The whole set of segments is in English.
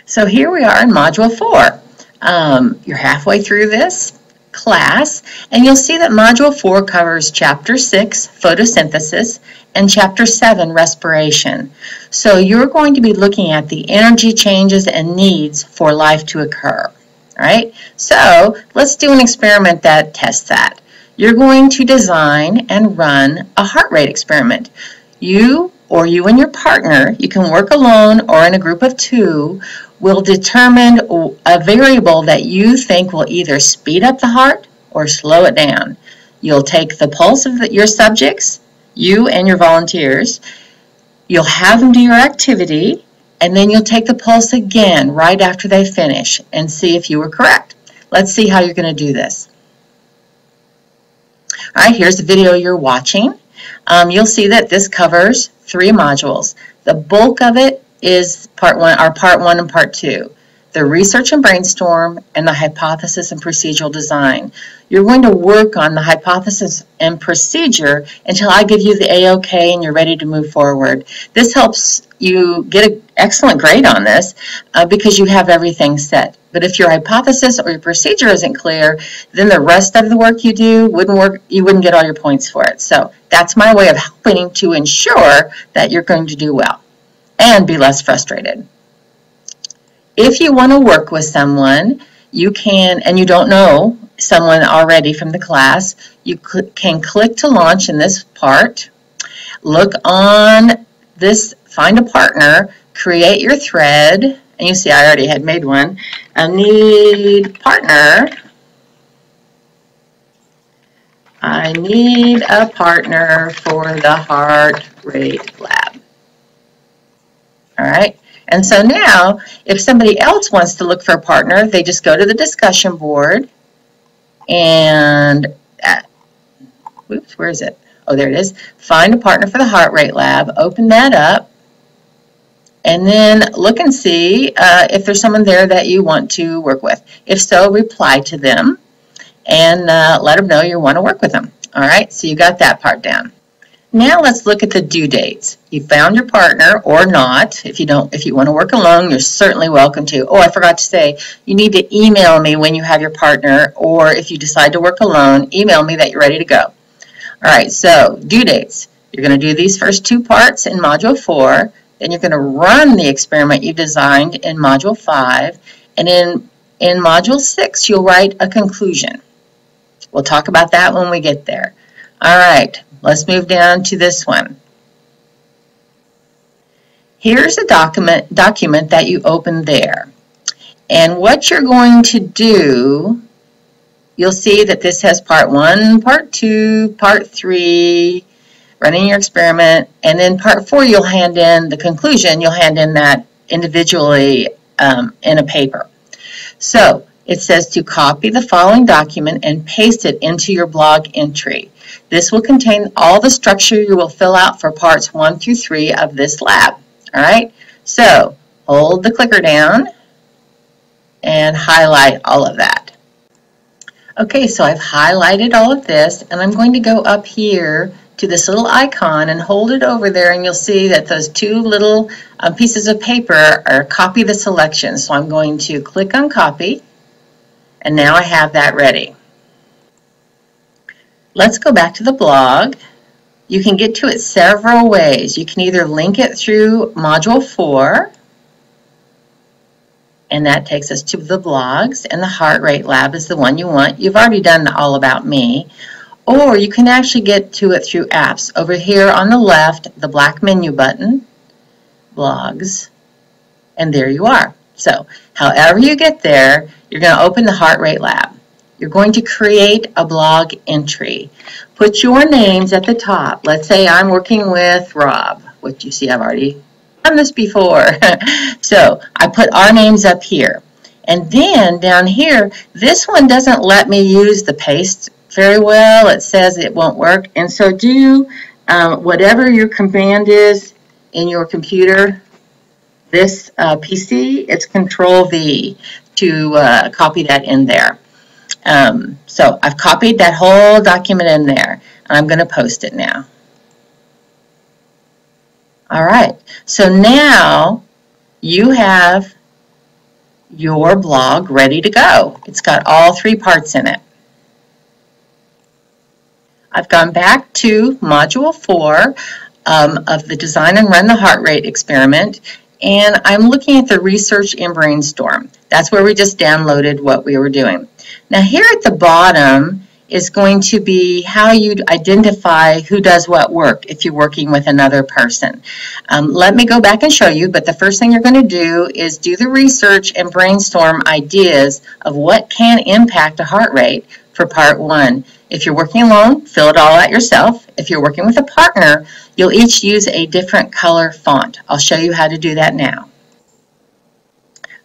So here we are in Module 4. You're halfway through this class, and you'll see that Module 4 covers Chapter 6, Photosynthesis, and Chapter 7, Respiration. So you're going to be looking at the energy changes and needs for life to occur. All right? So let's do an experiment that tests that. You're going to design and run a heart rate experiment. You and your partner, you can work alone or in a group of two, will determine a variable that you think will either speed up the heart or slow it down. You'll take the pulse of your subjects, you and your volunteers, you'll have them do your activity, and then you'll take the pulse again right after they finish and see if you were correct. Let's see how you're going to do this. All right, here's the video you're watching. You'll see that this covers 3 modules. The bulk of it is part 1 and part 2. The research and brainstorm and the hypothesis and procedural design. You're going to work on the hypothesis and procedure until I give you the A-OK and you're ready to move forward. This helps you get an excellent grade on this because you have everything set. But if your hypothesis or your procedure isn't clear, then the rest of the work you do wouldn't work. You wouldn't get all your points for it. So that's my way of helping to ensure that you're going to do well and be less frustrated. If you want to work with someone, you can, and you don't know someone already from the class, you can click to launch in this part. Look on this, find a partner, create your thread, and you see I already had made one. I need partner. I need a partner for the heart rate lab. All right. And so now, if somebody else wants to look for a partner, they just go to the discussion board and, whoops, where is it? Oh, there it is. Find a partner for the heart rate lab, open that up, and then look and see if there's someone there that you want to work with. If so, reply to them and let them know you want to work with them. All right, so you got that part down. Now let's look at the due dates. You found your partner or not. If you want to work alone, you're certainly welcome to. Oh, I forgot to say, you need to email me when you have your partner, or if you decide to work alone, email me that you're ready to go. All right, so due dates. You're going to do these first 2 parts in Module 4, then you're going to run the experiment you designed in Module 5, and in Module 6, you'll write a conclusion. We'll talk about that when we get there. All right. Let's move down to this one. Here's a document that you open there. And what you're going to do, you'll see that this has part 1, part 2, part 3, running your experiment, and then part 4 you'll hand in the conclusion. You'll hand in that individually in a paper. So it says to copy the following document and paste it into your blog entry. This will contain all the structure you will fill out for parts 1 through 3 of this lab. All right, so hold the clicker down and highlight all of that. Okay, so I've highlighted all of this, and I'm going to go up here to this little icon and hold it over there, and you'll see that those 2 little pieces of paper are copy the selection. So I'm going to click on copy, and now I have that ready. Let's go back to the blog. You can get to it several ways. You can either link it through Module 4, and that takes us to the blogs, and the heart rate lab is the one you want. You've already done the All About Me. Or you can actually get to it through apps. Over here on the left, the black menu button, blogs, and there you are. So however you get there, you're going to open the heart rate lab. You're going to create a blog entry. Put your names at the top. Let's say I'm working with Rob, which you see I've already done this before. So I put our names up here. And then down here, this one doesn't let me use the paste very well. It says it won't work. And so do whatever your command is in your computer. This PC, it's Control-V to copy that in there. So I've copied that whole document in there, and I'm going to post it now. All right, so now you have your blog ready to go. It's got all 3 parts in it. I've gone back to Module 4 of the Design and Run the Heart Rate experiment, and I'm looking at the Research and Brainstorm. That's where we just downloaded what we were doing. Now here at the bottom is going to be how you identify who does what work if you're working with another person. Let me go back and show you, but the first thing you're going to do is do the research and brainstorm ideas of what can impact a heart rate for part 1. If you're working alone, fill it all out yourself. If you're working with a partner, you'll each use a different color font. I'll show you how to do that now.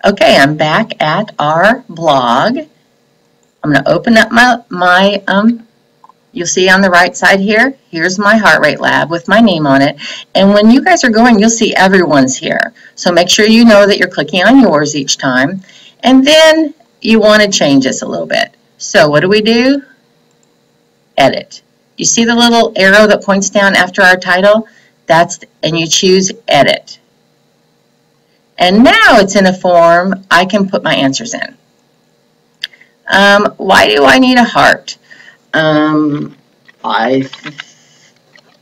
Okay, I'm back at our blog. I'm going to open up my you'll see on the right side here, here's my heart rate lab with my name on it. And when you guys are going, you'll see everyone's here. So make sure you know that you're clicking on yours each time. And then you want to change this a little bit. So what do? Edit. You see the little arrow that points down after our title? And you choose Edit. And now it's in a form I can put my answers in. Why do I need a heart?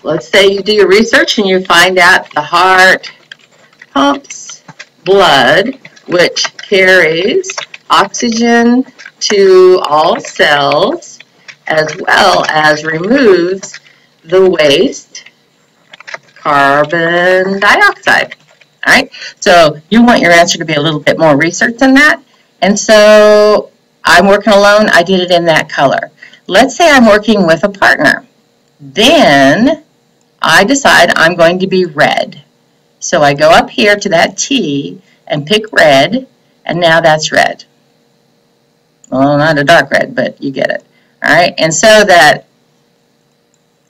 Let's say you do your research and you find out the heart pumps blood, which carries oxygen to all cells, as well as removes the waste carbon dioxide. All right, so you want your answer to be a little bit more research than that, and so I'm working alone, I did it in that color. Let's say I'm working with a partner. Then I decide I'm going to be red. So I go up here to that T and pick red, and now that's red. Well, not a dark red, but you get it. All right, and so that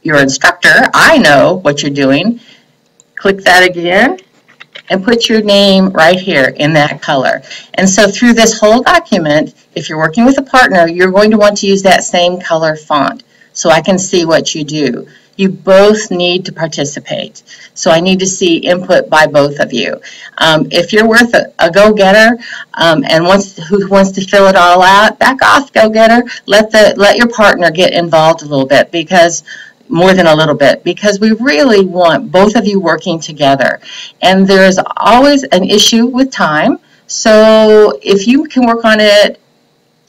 your instructor, I know what you're doing, click that again, and put your name right here in that color. And so through this whole document, if you're working with a partner, you're going to want to use that same color font so I can see what you do. You both need to participate. So I need to see input by both of you. If you're with a go-getter and who wants to fill it all out, back off, go-getter. Let your partner get involved a little bit, because more than a little bit, because we really want both of you working together. And there's always an issue with time. So if you can work on it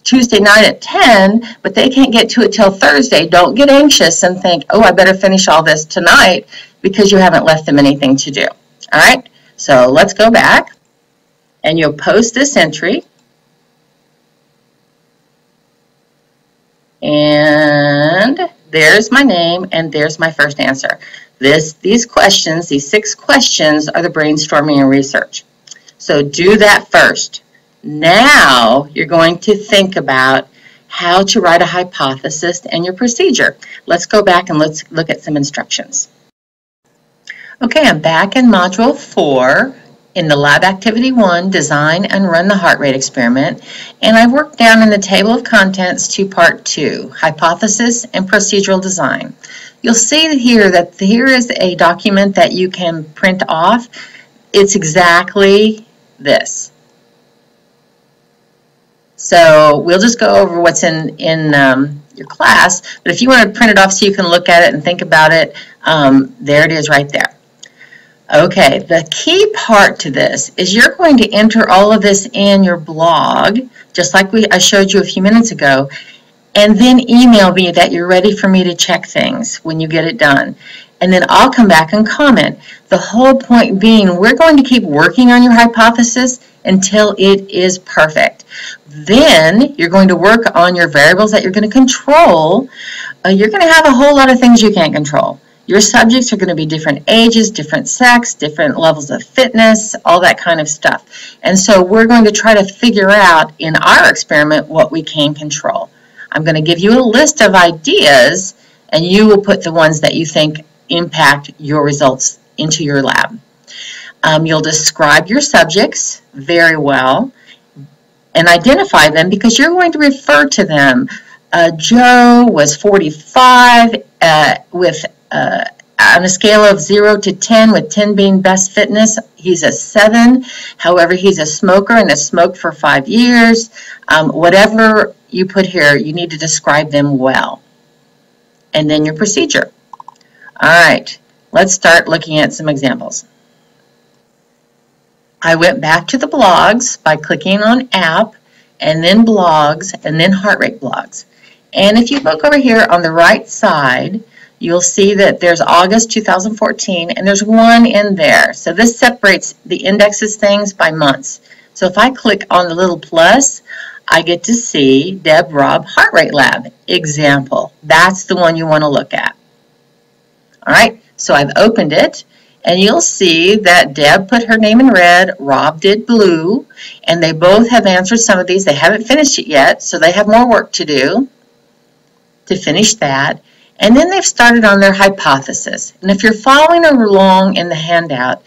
Tuesday night at 10, but they can't get to it till Thursday, don't get anxious and think, oh, I better finish all this tonight, because you haven't left them anything to do. All right, so let's go back, and you'll post this entry. And there's my name, and there's my first answer. These questions, these 6 questions, are the brainstorming and research. So do that first. Now you're going to think about how to write a hypothesis and your procedure. Let's go back and let's look at some instructions. Okay, I'm back in Module 4 in the Lab Activity 1, Design and Run the Heart Rate Experiment, and I've worked down in the Table of Contents to Part 2, Hypothesis and Procedural Design. You'll see here that here is a document that you can print off. It's exactly this. So we'll just go over what's in your class, but if you want to print it off so you can look at it and think about it, there it is right there. Okay, the key part to this is you're going to enter all of this in your blog, just like I showed you a few minutes ago, and then email me that you're ready for me to check things when you get it done. And then I'll come back and comment. The whole point being, we're going to keep working on your hypothesis until it is perfect. Then you're going to work on your variables that you're going to control. You're going to have a whole lot of things you can't control. Your subjects are going to be different ages, different sex, different levels of fitness, all that kind of stuff. And so we're going to try to figure out in our experiment what we can control. I'm going to give you a list of ideas, and you will put the ones that you think impact your results into your lab. You'll describe your subjects very well and identify them, because you're going to refer to them. Joe was 45 on a scale of 0 to 10, with 10 being best fitness. he's a 7. However, he's a smoker and has smoked for 5 years. Whatever you put here, you need to describe them well. And then your procedure. All right, let's start looking at some examples. I went back to the blogs by clicking on app, and then blogs, and then heart rate blogs. And if you look over here on the right side, you'll see that there's August 2014, and there's one in there. So this separates the indexes things by months. So if I click on the little plus, I get to see Deb Robb Heart Rate Lab example. That's the one you want to look at. All right, so I've opened it, and you'll see that Deb put her name in red, Rob did blue, and they both have answered some of these. They haven't finished it yet, so they have more work to do to finish that. And then they've started on their hypothesis. And if you're following along in the handout,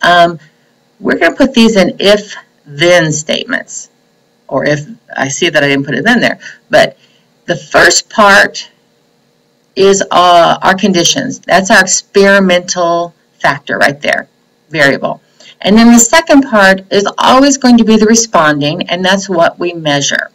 we're going to put these in if-then statements. Or if, I see that I didn't put it in there. But the first part is our conditions. That's our experimental factor right there, variable. And then the second part is always going to be the responding, and that's what we measure.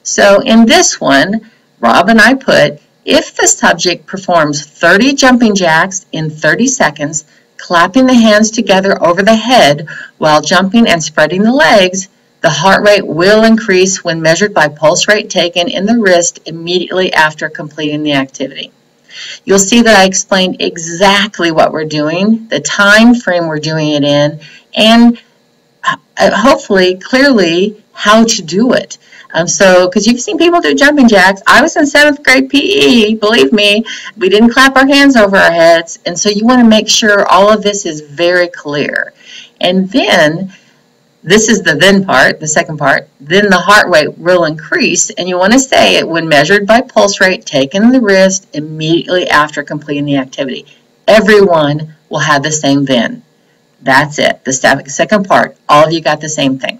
So in this one, Rob and I put, if the subject performs 30 jumping jacks in 30 seconds, clapping the hands together over the head while jumping and spreading the legs, the heart rate will increase when measured by pulse rate taken in the wrist immediately after completing the activity. You'll see that I explained exactly what we're doing, the time frame we're doing it in, and hopefully clearly how to do it. Because you've seen people do jumping jacks. I was in 7th grade PE, believe me, we didn't clap our hands over our heads, and so you want to make sure all of this is very clear. And then, this is the then part, the second part, then the heart rate will increase, and you want to say it when measured by pulse rate taken in the wrist immediately after completing the activity. Everyone will have the same then. That's it, the second part, all of you got the same thing.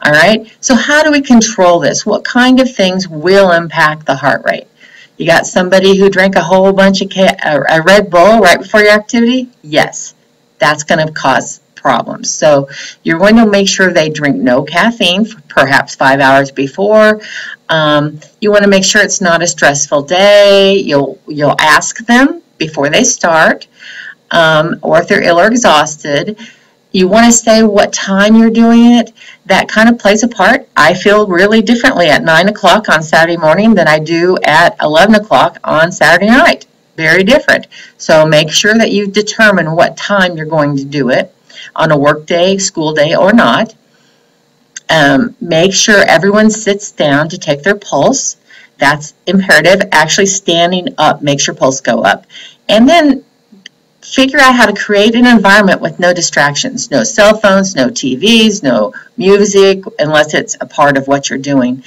All right, so how do we control this? What kind of things will impact the heart rate? You got somebody who drank a whole bunch of a Red Bull right before your activity? Yes, that's going to cause problems. So you're going to make sure they drink no caffeine, perhaps 5 hours before. You want to make sure it's not a stressful day. You'll ask them before they start, or if they're ill or exhausted. You want to say what time you're doing it. That kind of plays a part. I feel really differently at 9 o'clock on Saturday morning than I do at 11 o'clock on Saturday night. Very different. So make sure that you determine what time you're going to do it on a work day, school day, or not. Make sure everyone sits down to take their pulse. That's imperative. Actually standing up makes your pulse go up. And then figure out how to create an environment with no distractions, no cell phones, no TVs, no music, unless it's a part of what you're doing.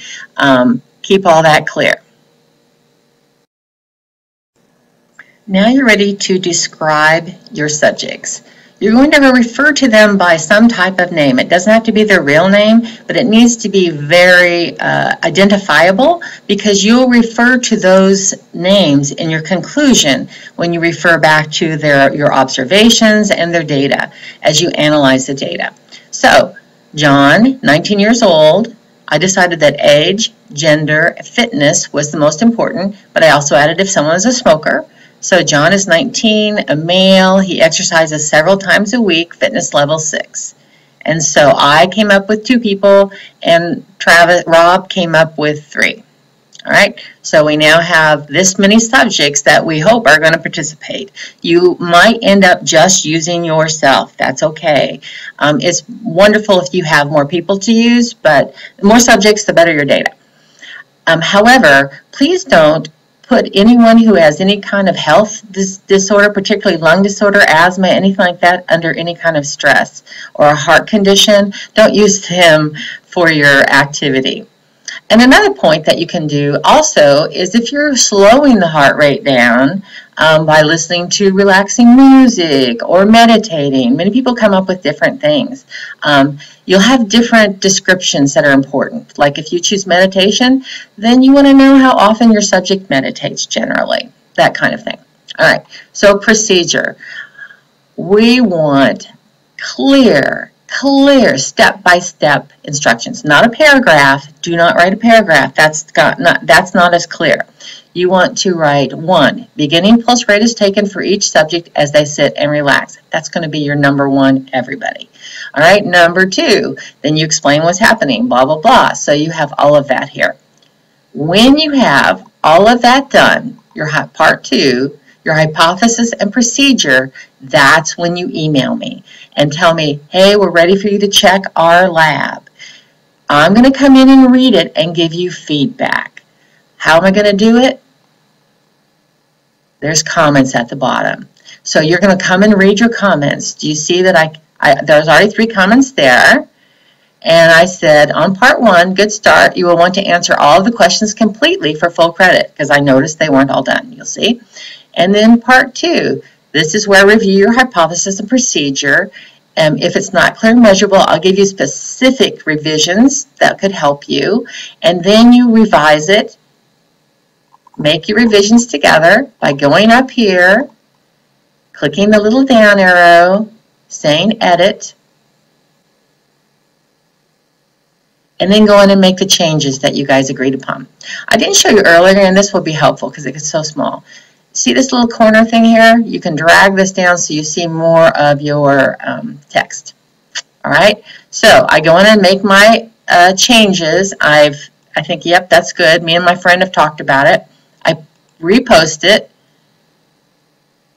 Keep all that clear. Now you're ready to describe your subjects. You're going to refer to them by some type of name. It doesn't have to be their real name, but it needs to be very identifiable, because you'll refer to those names in your conclusion when you refer back to your observations and their data as you analyze the data. So, John, 19 years old. I decided that age, gender, fitness was the most important, but I also added if someone was a smoker. So John is 19, a male. He exercises several times a week, fitness level 6. And so I came up with 2 people, and Rob came up with 3. All right, so we now have this many subjects that we hope are going to participate. You might end up just using yourself. That's okay. It's wonderful if you have more people to use, but the more subjects, the better your data. However, please don't put anyone who has any kind of health disorder, particularly lung disorder, asthma, anything like that, under any kind of stress or a heart condition. Don't use him for your activity. And another point that you can do also is if you're slowing the heart rate down by listening to relaxing music or meditating. Many people come up with different things. You'll have different descriptions that are important. Like if you choose meditation, then you want to know how often your subject meditates generally, that kind of thing. All right, so procedure. We want clear step-by-step instructions, not a paragraph. Do not write a paragraph. That's not as clear. You want to write 1. Beginning pulse rate is taken for each subject as they sit and relax. That's going to be your number 1, everybody. All right, number 2, then you explain what's happening, blah, blah, blah. So you have all of that here. When you have all of that done, your part 2, your hypothesis and procedure, that's when you email me and tell me, hey, we're ready for you to check our lab. I'm going to come in and read it and give you feedback. How am I going to do it? There's comments at the bottom. So you're going to come and read your comments. Do you see that there's already 3 comments there? And I said, on part 1, good start. You will want to answer all of the questions completely for full credit, because I noticed they weren't all done, you'll see. And then part 2, this is where I review your hypothesis and procedure. If it's not clear and measurable, I'll give you specific revisions that could help you. And then you revise it. Make your revisions together by going up here, clicking the little down arrow, saying edit, and then go in and make the changes that you guys agreed upon. I didn't show you earlier, and this will be helpful because it's so small. See this little corner thing here? You can drag this down so you see more of your text. All right, so I go in and make my changes. I think, yep, that's good. Me and my friend have talked about it. I repost it.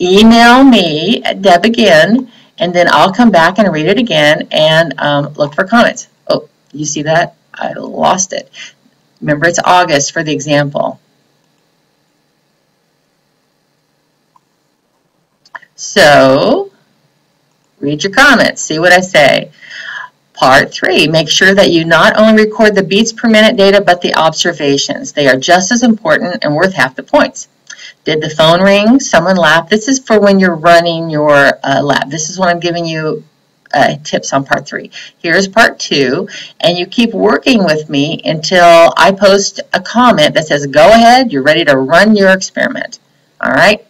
Email me at Deb again, and then I'll come back and read it again and look for comments. Oh, you see that? I lost it. Remember, it's August for the example. So, read your comments. See what I say. Part 3, make sure that you not only record the beats per minute data, but the observations. They are just as important and worth half the points. Did the phone ring? Someone laughed? This is for when you're running your lab. This is what I'm giving you tips on part 3. Here's part 2, and you keep working with me until I post a comment that says, go ahead, you're ready to run your experiment. All right?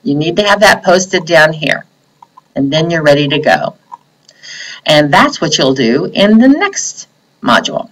You need to have that posted down here, and then you're ready to go. And that's what you'll do in the next module.